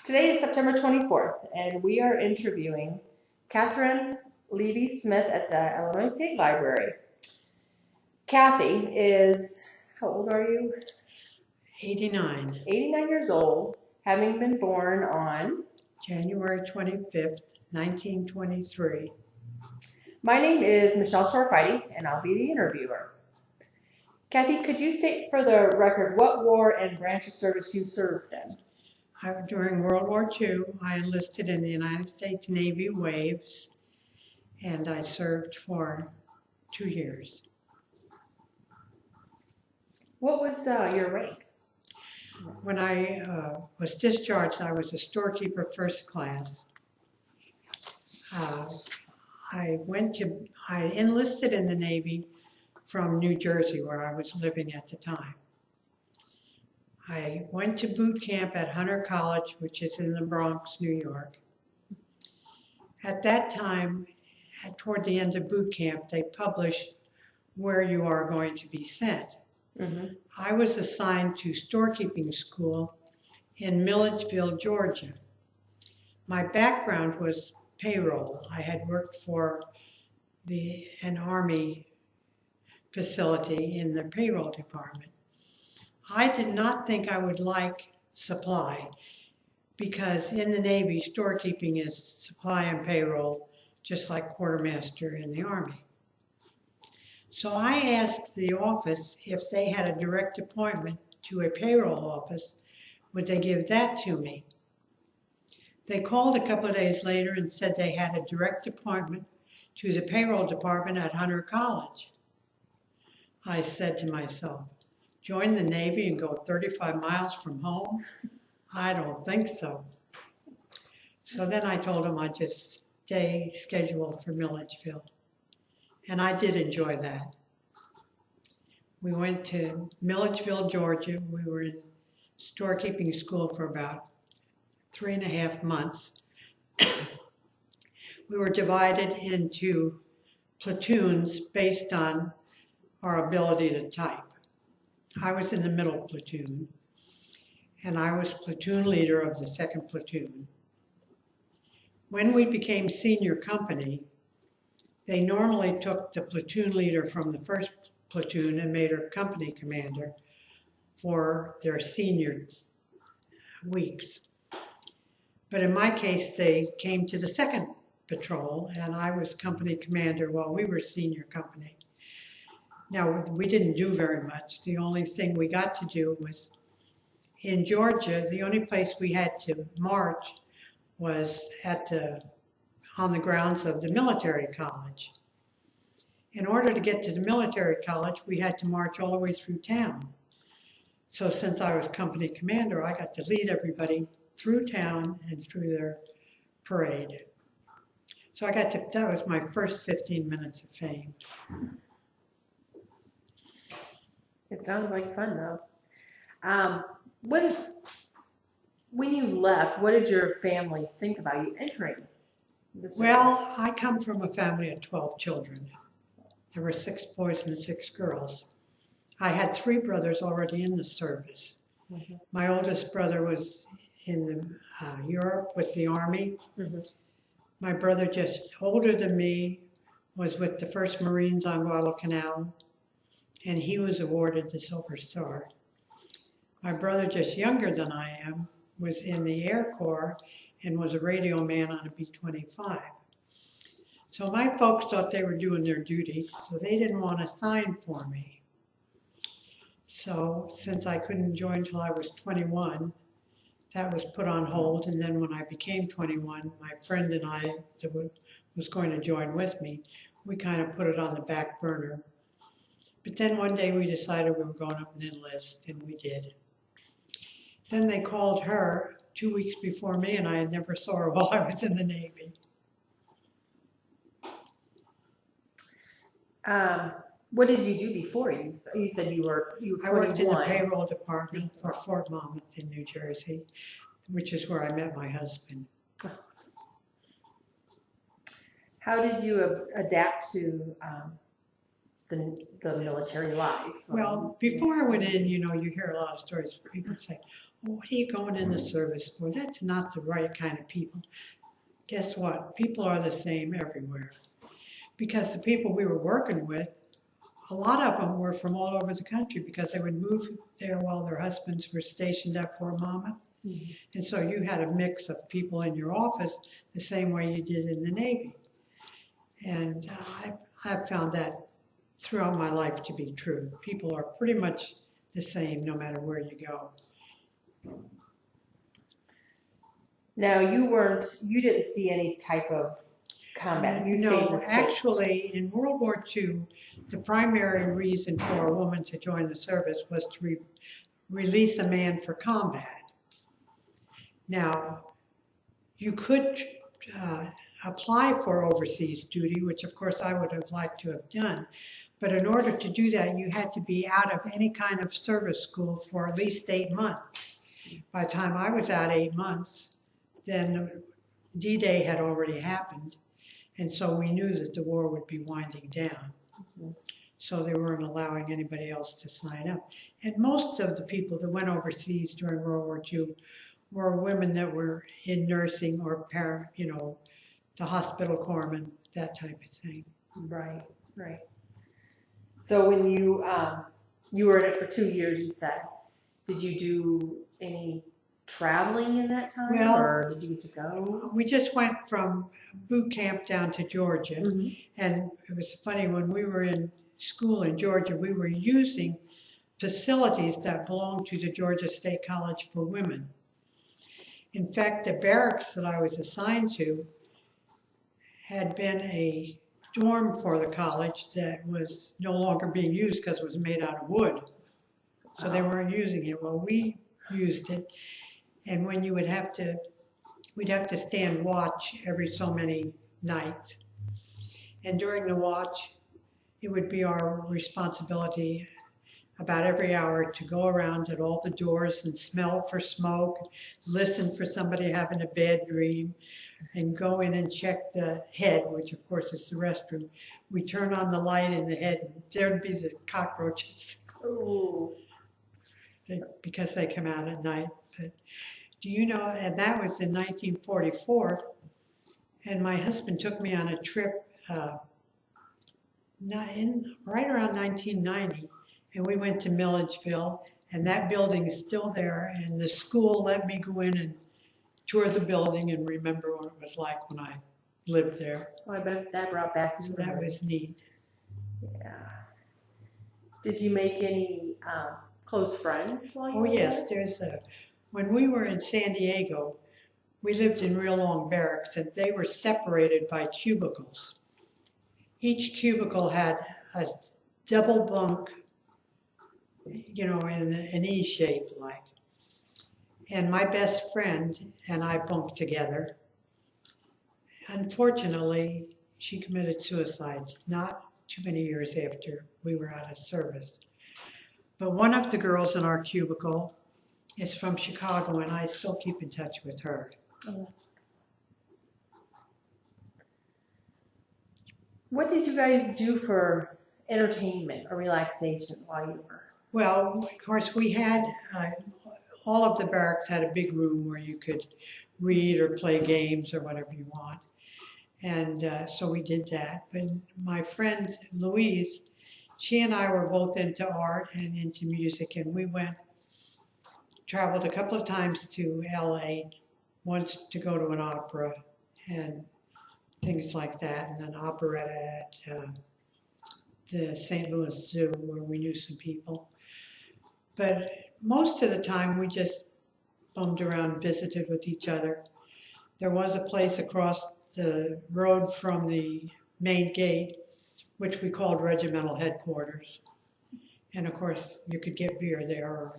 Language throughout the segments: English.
Today is September 24th, and we are interviewing Katherine Leavy Smith at the Illinois State Library. Kathy is, how old are you? 89. 89 years old, having been born on January 25th, 1923. My name is Michelle Shorfighty, and I'll be the interviewer. Kathy, could you state for the record what war and branch of service you served in? During World War II, I enlisted in the United States Navy Waves, and I served for 2 years. What was your rank? When I was discharged, I was a storekeeper first class. I enlisted in the Navy from New Jersey, where I was living at the time. I went to boot camp at Hunter College, which is in the Bronx, New York. At that time, toward the end of boot camp, they published where you are going to be sent. Mm-hmm. I was assigned to storekeeping school in Milledgeville, Georgia. My background was payroll. I had worked for an Army facility in the payroll department. I did not think I would like supply because in the Navy, storekeeping is supply and payroll, just like quartermaster in the Army. So I asked the office if they had a direct appointment to a payroll office, would they give that to me? They called a couple of days later and said they had a direct appointment to the payroll department at Hunter College. I said to myself, join the Navy and go 35 miles from home? I don't think so. So then I told them I'd just stay scheduled for Milledgeville. And I did enjoy that. We went to Milledgeville, Georgia. We were in storekeeping school for about 3.5 months. We were divided into platoons based on our ability to type. I was in the middle platoon, and I was platoon leader of the second platoon. When we became senior company, they normally took the platoon leader from the first platoon and made her company commander for their senior weeks. But in my case, they came to the second patrol, and I was company commander while we were senior company. Now, we didn't do very much. The only thing we got to do was, in Georgia, the only place we had to march was on the grounds of the military college. In order to get to the military college, we had to march all the way through town. So since I was company commander, I got to lead everybody through town and through their parade. So that was my first 15 minutes of fame. It sounds like fun, though. When you left, what did your family think about you entering the service? Well, I come from a family of 12 children. There were 6 boys and 6 girls. I had 3 brothers already in the service. Mm-hmm. My oldest brother was in Europe with the Army. Mm-hmm. My brother, just older than me, was with the 1st Marines on Guadalcanal, and he was awarded the Silver Star. My brother, just younger than I am, was in the Air Corps and was a radio man on a B-25. So my folks thought they were doing their duty, so they didn't want to sign for me. So since I couldn't join till I was 21, that was put on hold. And then when I became 21, my friend and I that was going to join with me, we kind of put it on the back burner. But then one day we decided we were going up and enlist, and we did. Then they called her 2 weeks before me, and I never saw her while I was in the Navy. What did you do before? You said you were 21. I worked in the payroll department for Fort Monmouth in New Jersey, which is where I met my husband. How did you adapt to the military life? Well, before I went in, you hear a lot of stories. People say, well, what are you going in the service for? That's not the right kind of people. Guess what? People are the same everywhere. Because the people we were working with, a lot of them were from all over the country because they would move there while their husbands were stationed at Fort Mama. Mhm. And so you had a mix of people in your office the same way you did in the Navy. And I've found that throughout my life to be true. People are pretty much the same no matter where you go. Now, you didn't see any type of combat. You stayed in No, the States. actually, in World War II, the primary reason for a woman to join the service was to release a man for combat. Now, you could apply for overseas duty, which of course I would have liked to have done. But in order to do that, you had to be out of any kind of service school for at least 8 months. By the time I was out 8 months, then D-Day had already happened. And so we knew that the war would be winding down. Mhm. So they weren't allowing anybody else to sign up. And most of the people that went overseas during World War II were women that were in nursing or the hospital corpsman, that type of thing. Right, right. So when you were in it for 2 years, you said, did you do any traveling in that time, Well, or did you get to go? We just went from boot camp down to Georgia. Mhm. And it was funny, when we were in school in Georgia, we were using facilities that belonged to the Georgia State College for Women. In fact, the barracks that I was assigned to had been a dorm for the college that was no longer being used because it was made out of wood. So they weren't using it. Well, we used it. And when we'd have to stand watch every so many nights. And during the watch, it would be our responsibility about every hour to go around at all the doors and smell for smoke, listen for somebody having a bad dream, and go in and check the head, which of course is the restroom. We turn on the light in the head, and there'd be the cockroaches. Ooh. Because they come out at night. But do you know, and that was in 1944, and my husband took me on a trip right around 1990, and we went to Milledgeville, and that building is still there, and the school let me go in and tour the building and remember what it was like when I lived there. Well, I bet that brought back So some that memories. was neat. Yeah. Did you make any close friends while you Oh were yes, there? when we were in San Diego, we lived in real long barracks, and they were separated by cubicles. Each cubicle had a double bunk, in an E shape like. And my best friend and I bunked together. Unfortunately, she committed suicide not too many years after we were out of service. But one of the girls in our cubicle is from Chicago, and I still keep in touch with her. What did you guys do for entertainment or relaxation while you were? Well, of course, we had all of the barracks had a big room where you could read or play games or whatever you want. And so we did that. But my friend Louise, she and I were both into art and into music, and we traveled a couple of times to LA, once to go to an opera and things like that, and an operetta at the St. Louis Zoo where we knew some people. But most of the time we just bummed around, visited with each other. There was a place across the road from the main gate, which we called regimental headquarters. And of course, you could get beer there or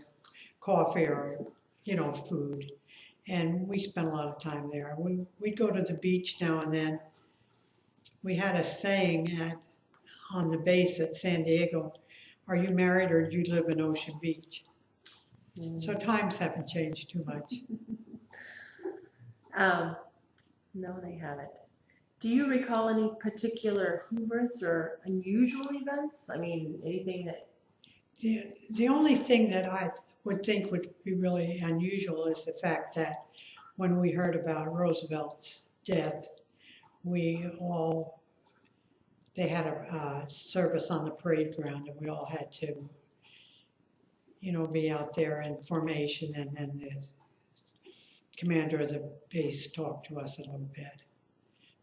coffee or, food. And we spent a lot of time there. We'd go to the beach now and then. We had a saying on the base at San Diego, are you married or do you live in Ocean Beach? So times haven't changed too much. No, they haven't. Do you recall any particular humorous or unusual events? I mean, anything that... The only thing that would think would be really unusual is the fact that when we heard about Roosevelt's death, they had a service on the parade ground, and we all had to, be out there in formation, and then the commander of the base talked to us a little bit.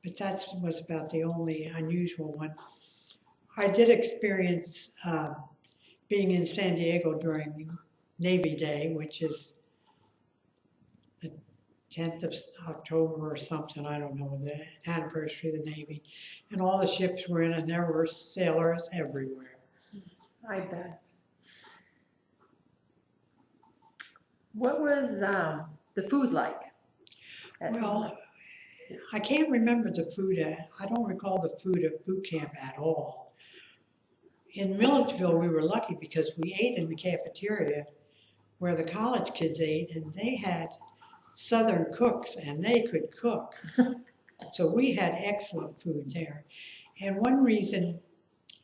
But that was about the only unusual one. I did experience being in San Diego during Navy Day, which is the 10th of October or something, I don't know, the anniversary of the Navy. And all the ships were in, and there were sailors everywhere. I bet. What was the food like? Well, I can't remember the food I don't recall the food at boot camp at all. In Milledgeville, we were lucky because we ate in the cafeteria where the college kids ate, and they had Southern cooks, and they could cook. So we had excellent food there. And one reason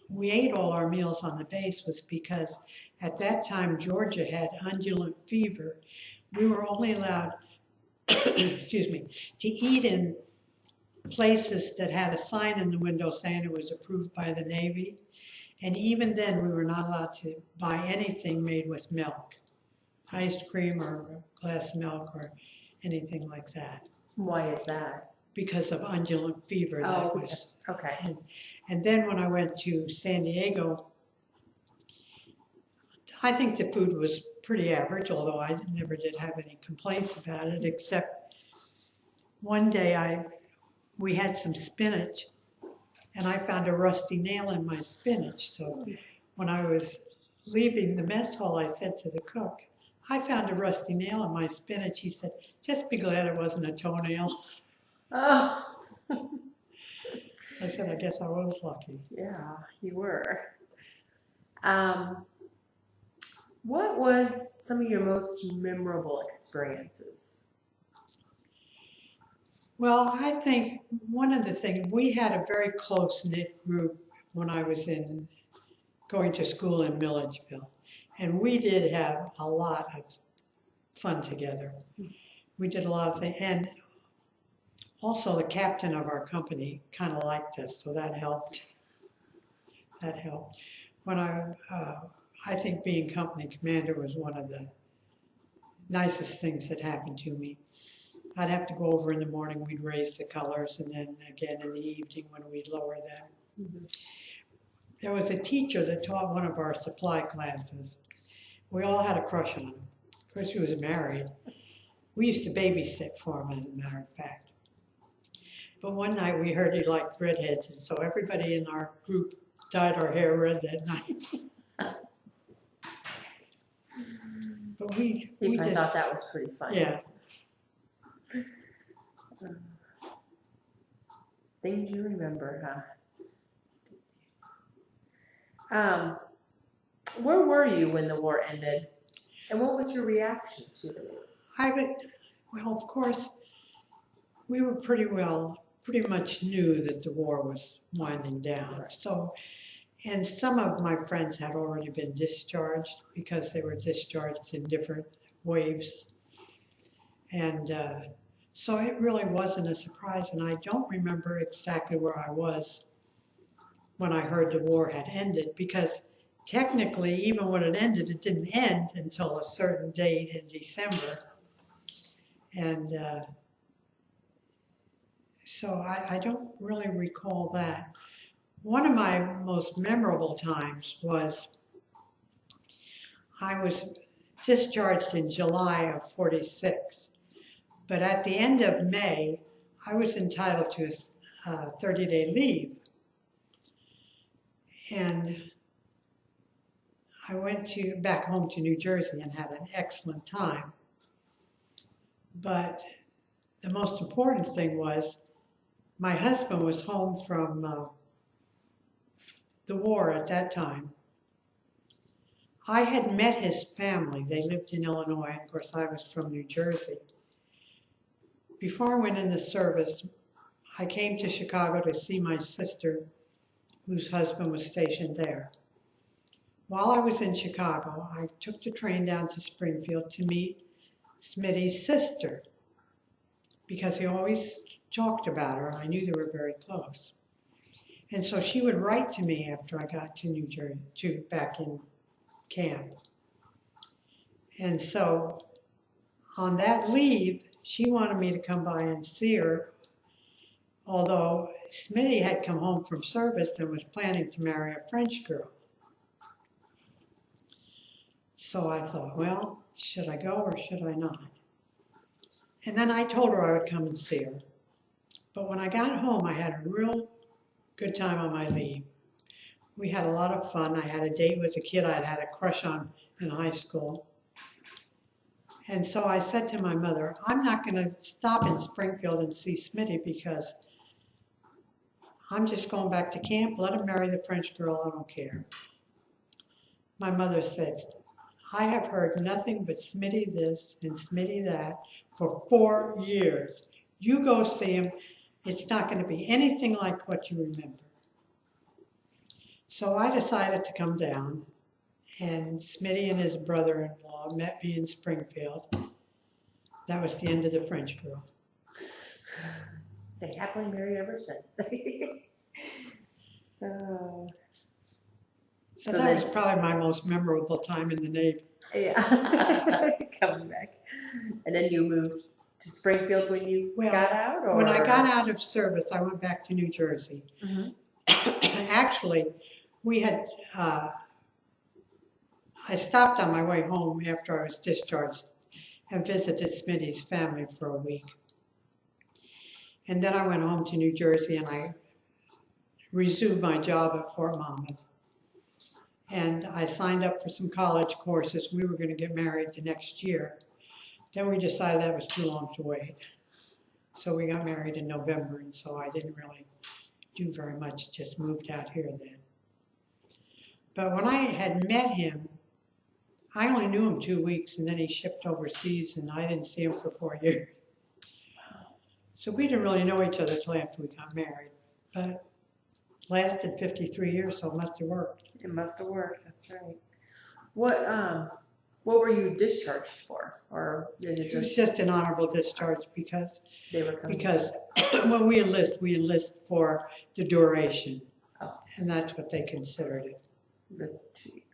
we ate all our meals on the base was because at that time Georgia had undulant fever. We were only allowed, excuse me, to eat in places that had a sign in the window saying it was approved by the Navy. And even then, we were not allowed to buy anything made with milk, iced cream or a glass of milk or anything like that. Why is that? Because of undulant fever. Oh, okay. And then when I went to San Diego, I think the food was pretty average, although I never did have any complaints about it, except one day we had some spinach, and I found a rusty nail in my spinach. So when I was leaving the mess hall, I said to the cook, I found a rusty nail in my spinach. He said, just be glad it wasn't a toenail. Oh. I said, I guess I was lucky. Yeah, you were. What was some of your most memorable experiences? Well, I think one of the things, we had a very close-knit group when I was going to school in Milledgeville. And we did have a lot of fun together. We did a lot of things. And also the captain of our company kind of liked us, so that helped. That helped. When I think being company commander was one of the nicest things that happened to me. I'd have to go over in the morning, we'd raise the colors, and then again in the evening when we'd lower them. Mm-hmm. There was a teacher that taught one of our supply classes. We all had a crush on him. Of course, he was married. We used to babysit for him, as a matter of fact. But one night we heard he liked redheads, and so everybody in our group dyed our hair red that night. But we I thought that was pretty funny. Yeah. Things you remember, huh? Where were you when the war ended? And what was your reaction to the news? Well, of course, we were pretty much knew that the war was winding down. Right. So, and some of my friends had already been discharged because they were discharged in different waves. And so it really wasn't a surprise. And I don't remember exactly where I was when I heard the war had ended, because technically, even when it ended, it didn't end until a certain date in December. And so I don't really recall that. One of my most memorable times was I was discharged in July of '46, but at the end of May, I was entitled to a 30-day leave. And I went back home to New Jersey and had an excellent time. But the most important thing was my husband was home from the war at that time. I had met his family. They lived in Illinois, and of course I was from New Jersey. Before I went in the service, I came to Chicago to see my sister, whose husband was stationed there. while I was in Chicago, I took the train down to Springfield to meet Smitty's sister because he always talked about her, and I knew they were very close. And so she would write to me after I got to New Jersey, back in camp. And so on that leave, she wanted me to come by and see her, although Smitty had come home from service and was planning to marry a French girl. So I thought, well, should I go or should I not? And then I told her I would come and see her. But when I got home, I had a real good time on my leave. We had a lot of fun. I had a date with a kid I'd had a crush on in high school. And so I said to my mother, I'm not going to stop in Springfield and see Smitty because I'm just going back to camp. Let him marry the French girl. I don't care. My mother said, I have heard nothing but Smitty this and Smitty that for 4 years. You go see him. It's not going to be anything like what you remember. So I decided to come down, and Smitty and his brother-in-law met me in Springfield. That was the end of the French girl. They happily married ever since. Oh. So that was probably my most memorable time in the Navy. Yeah, coming back. And then you moved to Springfield when you got out? Or? When I got out of service, I went back to New Jersey. Mm-hmm. Actually, we had, I stopped on my way home after I was discharged and visited Smitty's family for a week. And then I went home to New Jersey and I resumed my job at Fort Monmouth. And I signed up for some college courses. We were going to get married the next year. Then we decided that was too long to wait. So we got married in November, and so I didn't really do very much, just moved out here then. But when I had met him, I only knew him 2 weeks, and then he shipped overseas, and I didn't see him for 4 years. So we didn't really know each other till after we got married. But lasted 53 years, so it must have worked. It must have worked, that's right. What were you discharged for? Or did It was just an honorable discharge because they were coming? Because when we enlist for the duration, and that's what they considered it. The 2 years.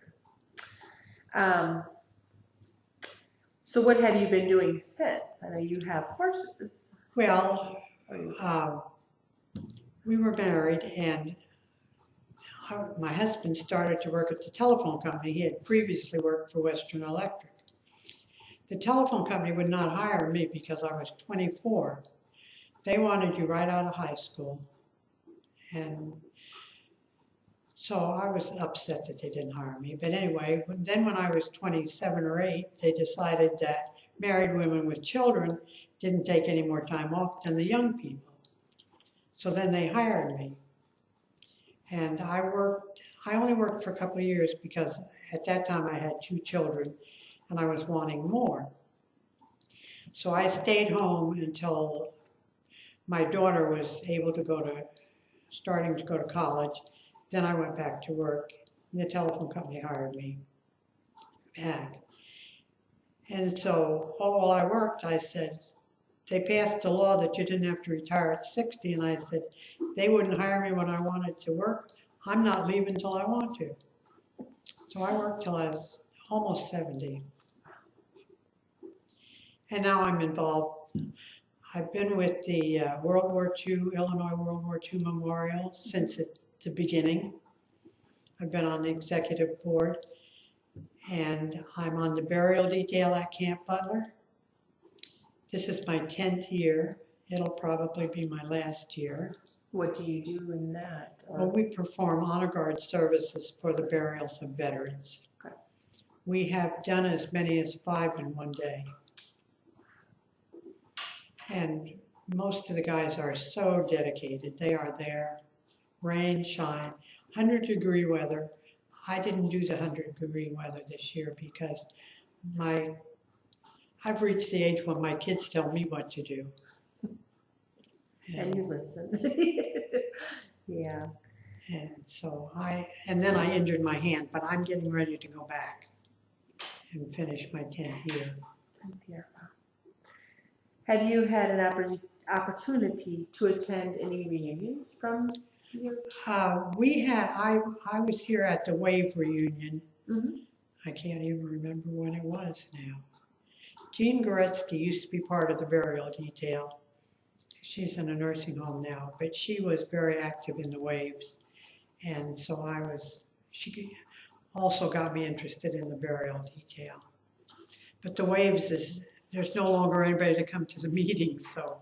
So what have you been doing since? I know you have horses. Well, we were married, and my husband started to work at the telephone company. He had previously worked for Western Electric. The telephone company would not hire me because I was 24. They wanted you right out of high school. And so I was upset that they didn't hire me. But anyway, then when I was 27 or 8, they decided that married women with children didn't take any more time off than the young people. So then they hired me. And I only worked for a couple of years because at that time I had 2 children and I was wanting more. So I stayed home until my daughter was starting to go to college. Then I went back to work. The telephone company hired me back. And so while I worked, I said, they passed a law that you didn't have to retire at 60. And I said, they wouldn't hire me when I wanted to work. I'm not leaving till I want to. So I worked till I was almost 70. And now I'm involved. I've been with the Illinois World War II Memorial since the beginning. I've been on the executive board, and I'm on the burial detail at Camp Butler. This is my 10th year. It'll probably be my last year. What do you do in that? Well, we perform honor guard services for the burials of veterans. Okay. We have done as many as 5 in one day. And most of the guys are so dedicated. They are there, rain, shine, 100-degree weather. I didn't do the 100-degree weather this year because I've reached the age when my kids tell me what to do. And you listen. Yeah. And so and then I injured my hand, but I'm getting ready to go back and finish my 10th year. Have you had an opportunity to attend any reunions from your? I was here at the Wave reunion. Mhm. I can't even remember when it was now. Jean Goretzky used to be part of the burial detail. She's in a nursing home now, but she was very active in the Waves. And so she also got me interested in the burial detail. But the Waves there's no longer anybody to come to the meetings, so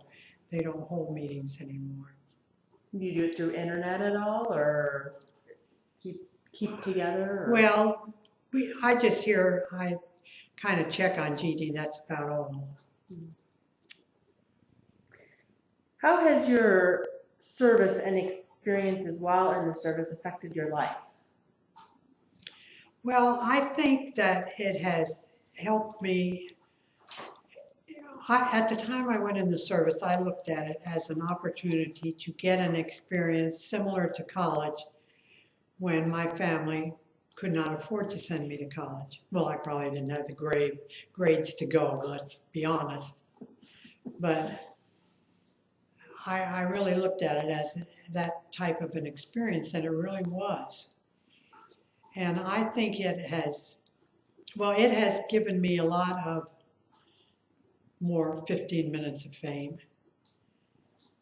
they don't hold meetings anymore. Do you do it through internet at all, or keep together? Or? Well, I kind of check on GD, that's about all. How has your service and experiences while in the service affected your life? Well, I think that it has helped me. At the time I went in the service, I looked at it as an opportunity to get an experience similar to college when my family could not afford to send me to college. Well, I probably didn't have the grades to go, let's be honest. But I really looked at it as that type of an experience, and it really was. And I think it has given me a lot of more 15 minutes of fame,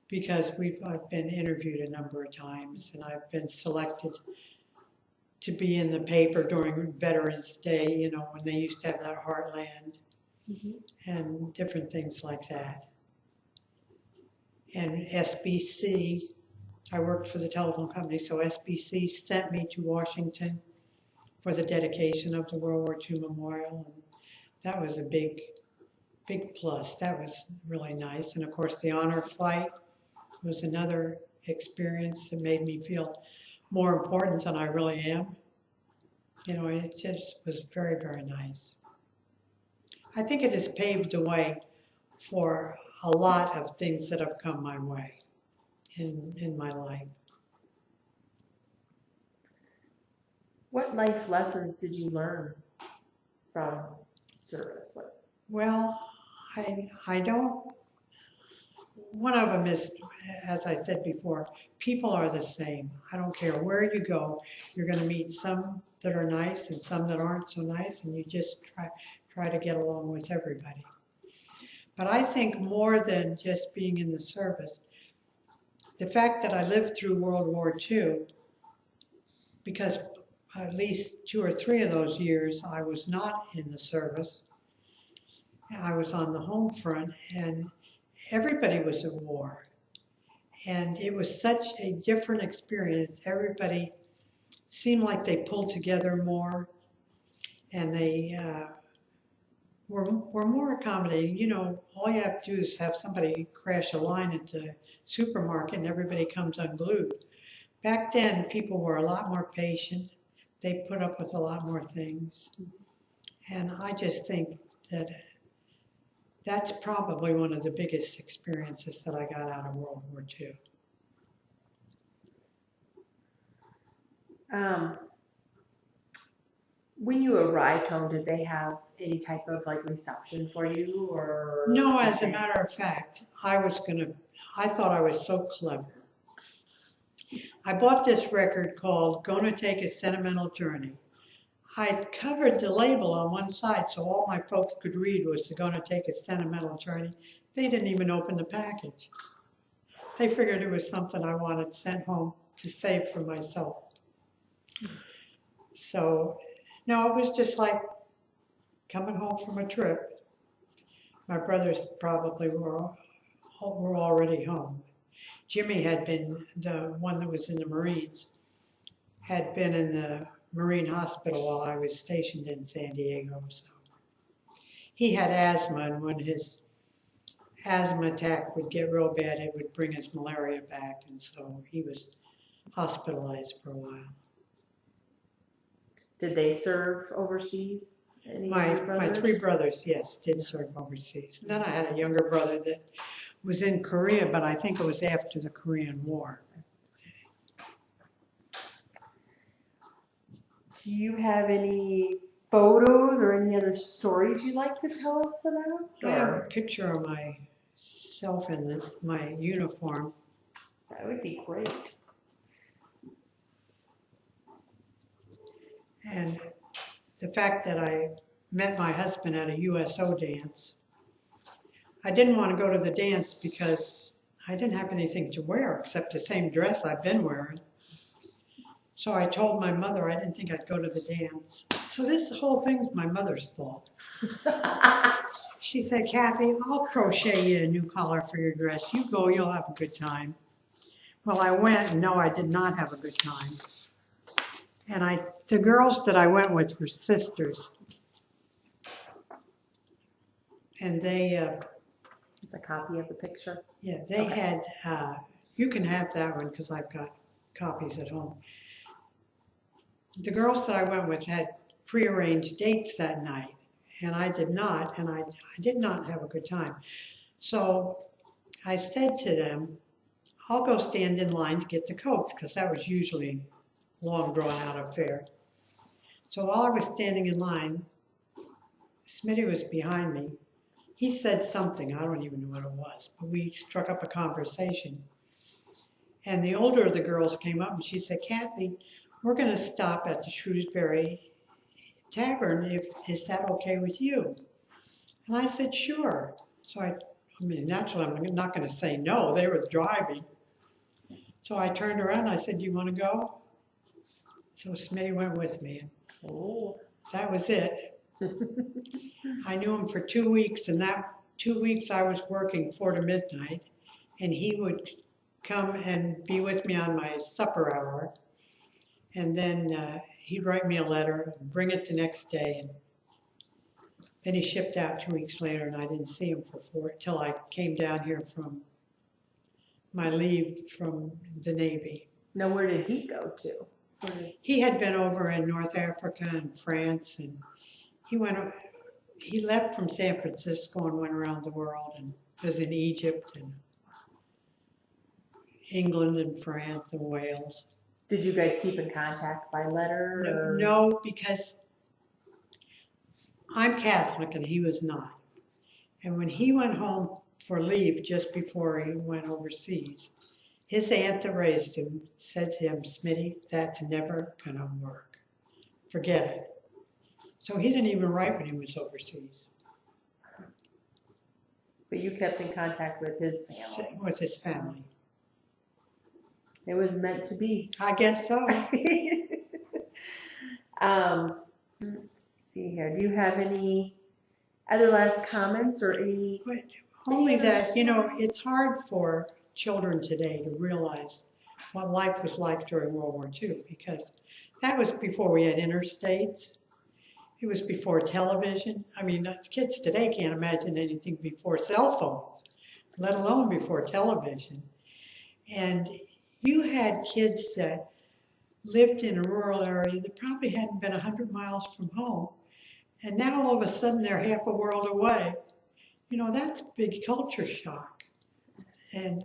because I've been interviewed a number of times, and I've been selected to be in the paper during Veterans Day, when they used to have that Heartland, and different things like that. And SBC, I worked for the telephone company, so SBC sent me to Washington for the dedication of the World War II Memorial, and that was a big plus. That was really nice. And of course, the honor flight was another experience that made me feel more important than I really am. It just was very, very nice. I think it has paved the way for a lot of things that have come my way in my life. What life lessons did you learn from service? Well, I don't. One of them is, as I said before, people are the same. I don't care where you go, you're going to meet some that are nice and some that aren't so nice, and you just try to get along with everybody. But I think more than just being in the service, the fact that I lived through World War II, because at least 2 or 3 of those years I was not in the service, I was on the home front, and everybody was at war. And it was such a different experience. Everybody seemed like they pulled together more, and they were more accommodating. All you have to do is have somebody crash a line at the supermarket and everybody comes unglued. Back then, people were a lot more patient. They put up with a lot more things. And I just think that that's probably one of the biggest experiences that I got out of World War II. When you arrived home, did they have any type of reception for you, or? No, as a matter of fact, I thought I was so clever. I bought this record called Gonna Take a Sentimental Journey. I covered the label on one side so all my folks could read was Gonna Take a Sentimental Journey. They didn't even open the package. They figured it was something I wanted sent home to save for myself. So, no, it was just like coming home from a trip. My brothers probably were already home. Jimmy had been, the one that was in the Marines, had been in the Marine Hospital while I was stationed in San Diego. So he had asthma, and when his asthma attack would get real bad, it would bring his malaria back, and so he was hospitalized for a while. Did they serve overseas? My 3 brothers, yes, did serve overseas. And then I had a younger brother that was in Korea, but I think it was after the Korean War. Do you have any photos or any other stories you'd like to tell us about? I have a Or picture of myself in my uniform. that would be great. And the fact that I met my husband at a USO dance. I didn't want to go to the dance because I didn't have anything to wear except the same dress I've been wearing. So I told my mother I didn't think I'd go to the dance. So this whole thing's my mother's fault. She said, Kathy, I'll crochet you a new collar for your dress. You go, you'll have a good time. Well, I went, and no, I did not have a good time. And the girls that I went with were sisters. And they, It's a copy of the picture. yeah, they Okay. had, you can have that one because I've got copies at home. The girls that I went with had prearranged dates that night, and I did not, and I did not have a good time. So I said to them, I'll go stand in line to get the coats, because that was usually a long drawn out affair. So while I was standing in line, Smitty was behind me. He said something, I don't even know what it was, but we struck up a conversation. And the older of the girls came up and she said, Kathy, we're going to stop at the Shrewsbury Tavern. Is that okay with you? And I said, sure. So I mean, naturally, I'm not going to say no. They were driving. So I turned around and I said, do you want to go? So Smitty went with me. Oh. That was it. I knew him for 2 weeks, and that 2 weeks I was working 4 to midnight, and he would come and be with me on my supper hour, and then he'd write me a letter and bring it the next day, and then he shipped out 2 weeks later, and I didn't see him till I came down here from my leave from the Navy. Now, where did he go to? He had been over in North Africa and France, and he left from San Francisco and went around the world and was in Egypt and England and France and Wales. Did you guys keep in contact by letter? No, because I'm Catholic and he was not. And when he went home for leave just before he went overseas, his aunt that raised him said to him, Smitty, that's never gonna work. Forget it. So he didn't even write when he was overseas. But you kept in contact with his family. With his family. It was meant to be. I guess so. Let's see here. Do you have any other last comments or any? But only that, it's hard for children today to realize what life was like during World War II, because that was before we had interstates. It was before television. I mean, the kids today can't imagine anything before cell phones, let alone before television. And you had kids that lived in a rural area that probably hadn't been 100 miles from home, and now all of a sudden they're half a world away. That's a big culture shock. And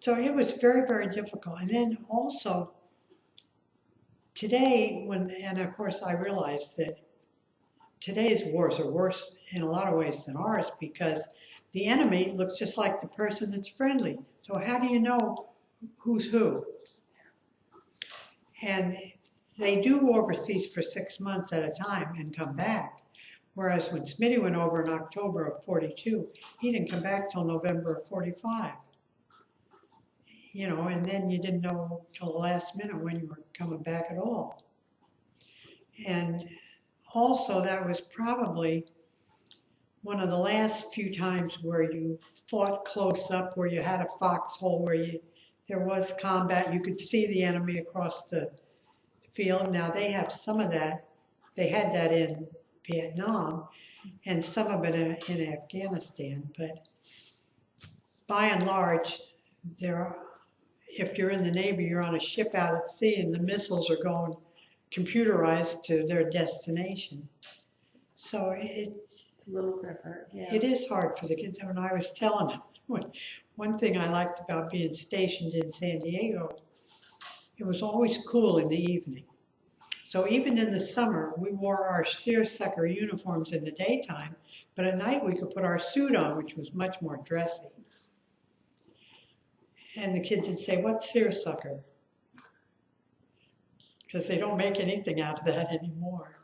so it was very, very difficult. And then also, today, and of course I realized that today's wars are worse in a lot of ways than ours, because the enemy looks just like the person that's friendly. So how do you know who's who? And they do go overseas for 6 months at a time and come back. Whereas when Smitty went over in October of 42, he didn't come back till November of 45. And then you didn't know till the last minute when you were coming back at all. And also that was probably one of the last few times where you fought close up, where you had a foxhole, where there was combat. You could see the enemy across the field. Now they have some of that. They had that in Vietnam and some of it in Afghanistan. But by and large, if you're in the Navy, you're on a ship out at sea and the missiles are going computerized to their destination. So it's a little different. Yeah. It is hard for the kids. When I was telling them, one thing I liked about being stationed in San Diego, it was always cool in the evening. So even in the summer, we wore our seersucker uniforms in the daytime, but at night we could put our suit on, which was much more dressy. And the kids would say, "What's seersucker?" Because they don't make anything out of that anymore.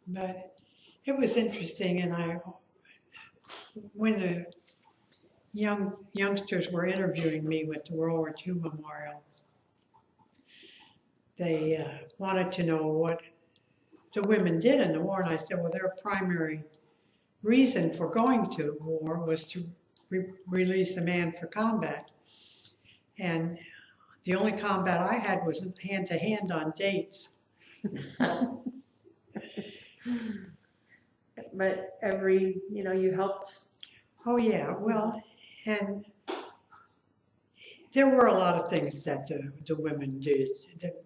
But it was interesting, and when the youngsters were interviewing me with the World War II Memorial, they wanted to know what the women did in the war, and I said, well, their primary reason for going to war was to release a man for combat. And the only combat I had was hand-to-hand on dates. But you helped. Oh, yeah, well, and there were a lot of things that the women did.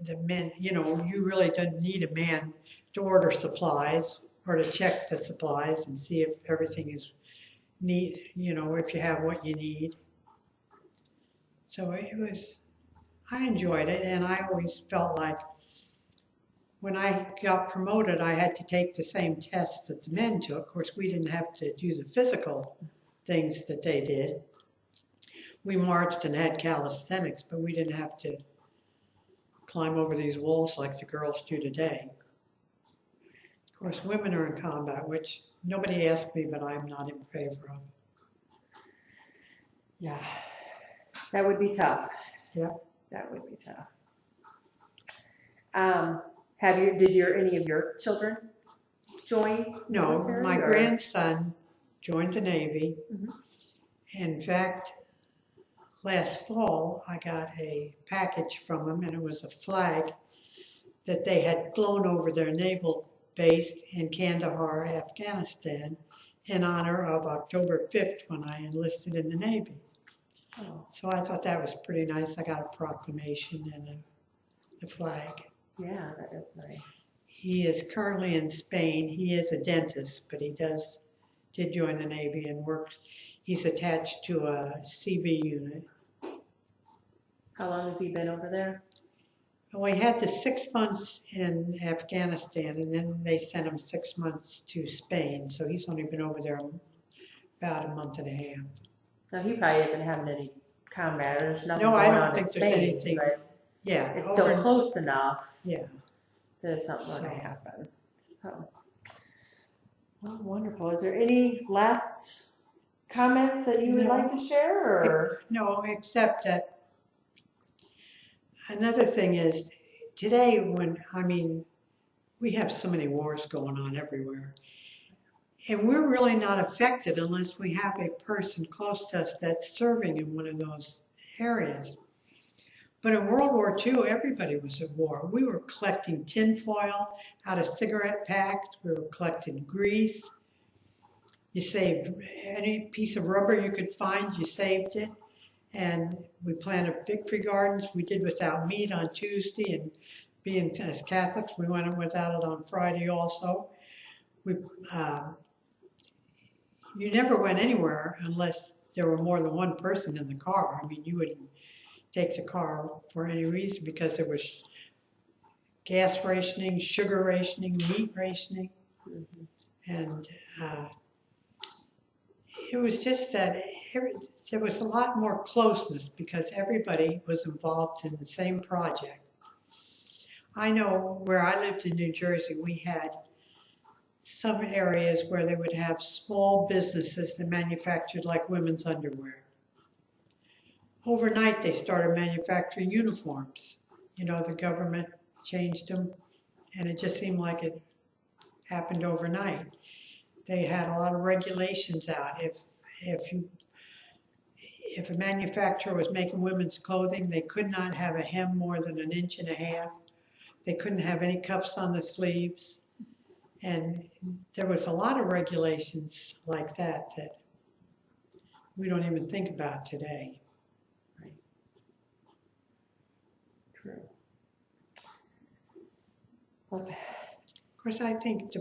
The men, you really didn't need a man to order supplies or to check the supplies and see if everything is neat, if you have what you need. So I enjoyed it, and I always felt like when I got promoted, I had to take the same tests that the men took. Of course, we didn't have to do the physical things that they did. We marched and had calisthenics, but we didn't have to climb over these walls like the girls do today. Of course, women are in combat, which nobody asked me, but I'm not in favor of. Yeah, that would be tough. Yep. That would be tough. Did any of your children join? No, military, my or? grandson joined the Navy. Mhm. In fact, last fall, I got a package from him, and it was a flag that they had flown over their naval base in Kandahar, Afghanistan, in honor of October 5th when I enlisted in the Navy. Oh, So I thought that was pretty nice. I got a proclamation and a flag. yeah, that is nice. He is currently in Spain. He is a dentist, but he did join the Navy and works. He's attached to a CB unit. How long has he been over there? Well, he had the 6 months in Afghanistan, and then they sent him 6 months to Spain. So he's only been over there about a month and a half. No, he probably isn't having any combat. There's nothing No, going I don't on think in there's Spain, anything. but Yeah, it's still close enough. Yeah. That something going to So. happen. Oh. Well, wonderful. Is there any last comments that you would No. like to share, or? No, except that another thing is today we have so many wars going on everywhere. And we're really not affected unless we have a person close to us that's serving in one of those areas. But in World War II, everybody was at war. We were collecting tinfoil out of cigarette packs. We were collecting grease. You saved any piece of rubber you could find, you saved it. And we planted victory gardens. We did without meat on Tuesday, and being as Catholics, we went without it on Friday also. You never went anywhere unless there were more than one person in the car. I mean, you wouldn't take the car for any reason because there was gas rationing, sugar rationing, meat rationing. Mhm. And it was just that there was a lot more closeness because everybody was involved in the same project. I know where I lived in New Jersey, we had some areas where they would have small businesses that manufactured like women's underwear. Overnight, they started manufacturing uniforms. The government changed them, and it just seemed like it happened overnight. They had a lot of regulations out. If a manufacturer was making women's clothing, they could not have a hem more than 1.5 inches. They couldn't have any cuffs on the sleeves. And there was a lot of regulations like that we don't even think about today. Right. True. Okay. Of course, I think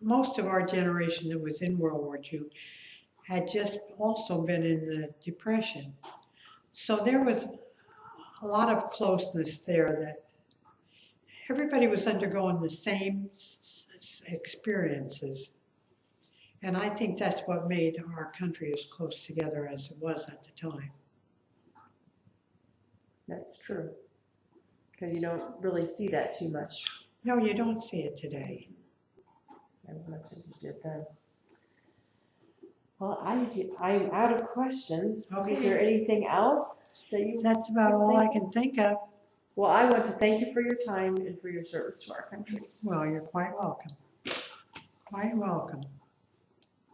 most of our generation that was in World War II had just also been in the Depression. So there was a lot of closeness there everybody was undergoing the same experiences. And I think that's what made our country as close together as it was at the time. That's true. Because you don't really see that too much. No, you don't see it today. As much as you did then. Well, I'm out of questions. Okay. Is there anything else that you? That's about all I can think of. Well, I want to thank you for your time and for your service to our country. Well, you're quite welcome. Quite welcome.